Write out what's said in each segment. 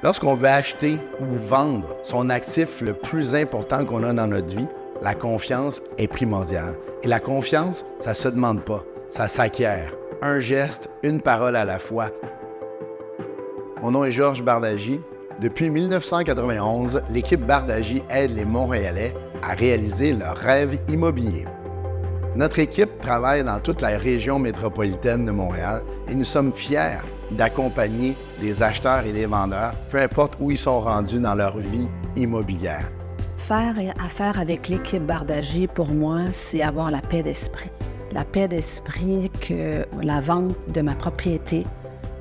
Lorsqu'on veut acheter ou vendre son actif le plus important qu'on a dans notre vie, la confiance est primordiale. Et la confiance, ça ne se demande pas, ça s'acquiert. Un geste, une parole à la fois. Mon nom est Georges Bardagy. Depuis 1991, l'équipe Bardagy aide les Montréalais à réaliser leurs rêves immobiliers. Notre équipe travaille dans toute la région métropolitaine de Montréal et nous sommes fiers d'accompagner des acheteurs et des vendeurs, peu importe où ils sont rendus dans leur vie immobilière. Faire affaire avec l'équipe Bardagy, pour moi, c'est avoir la paix d'esprit. La paix d'esprit que la vente de ma propriété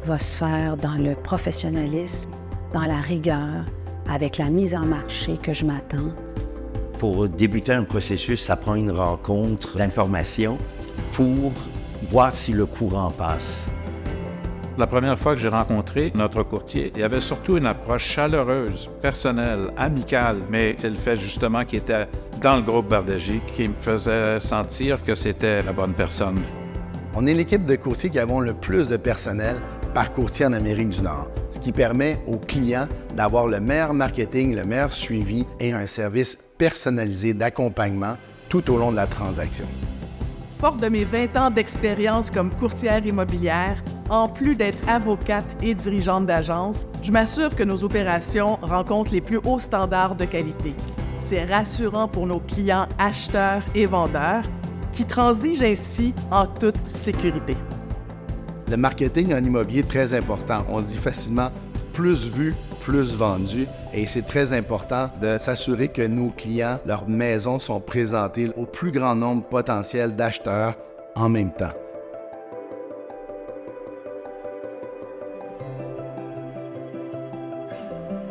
va se faire dans le professionnalisme, dans la rigueur, avec la mise en marché que je m'attends. Pour débuter un processus, ça prend une rencontre d'informations pour voir si le courant passe. La première fois que j'ai rencontré notre courtier, il y avait surtout une approche chaleureuse, personnelle, amicale, mais c'est le fait justement qu'il était dans le groupe Bardagy qui me faisait sentir que c'était la bonne personne. On est l'équipe de courtiers qui avons le plus de personnel par courtier en Amérique du Nord, ce qui permet aux clients d'avoir le meilleur marketing, le meilleur suivi et un service personnalisé d'accompagnement tout au long de la transaction. Forte de mes 20 ans d'expérience comme courtière immobilière, en plus d'être avocate et dirigeante d'agence, je m'assure que nos opérations rencontrent les plus hauts standards de qualité. C'est rassurant pour nos clients acheteurs et vendeurs qui transigent ainsi en toute sécurité. Le marketing en immobilier est très important. On dit facilement plus vu, plus vendu. Et c'est très important de s'assurer que nos clients, leurs maisons sont présentées au plus grand nombre potentiel d'acheteurs en même temps.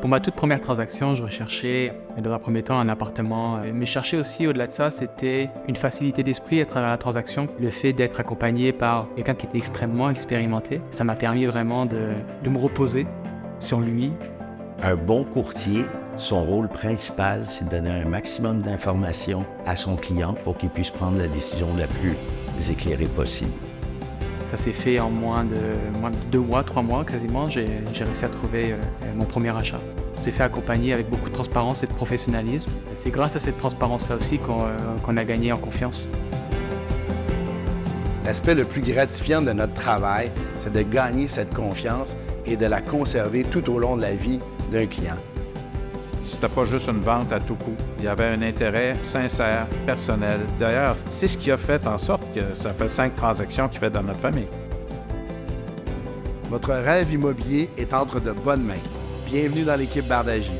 Pour ma toute première transaction, je recherchais dans un premier temps un appartement, mais je cherchais aussi au-delà de ça, c'était une facilité d'esprit à travers la transaction. Le fait d'être accompagné par quelqu'un qui était extrêmement expérimenté, ça m'a permis vraiment de me reposer sur lui. Un bon courtier, son rôle principal, c'est de donner un maximum d'informations à son client pour qu'il puisse prendre la décision la plus éclairée possible. Ça s'est fait en moins de 2 mois, 3 mois quasiment, j'ai réussi à trouver mon premier achat. On s'est fait accompagner avec beaucoup de transparence et de professionnalisme. C'est grâce à cette transparence-là aussi qu'on a gagné en confiance. L'aspect le plus gratifiant de notre travail, c'est de gagner cette confiance et de la conserver tout au long de la vie d'un client. C'était pas juste une vente à tout coup. Il y avait un intérêt sincère, personnel. D'ailleurs, c'est ce qui a fait en sorte que ça fait 5 transactions qu'il fait dans notre famille. Votre rêve immobilier est entre de bonnes mains. Bienvenue dans l'équipe Bardagy.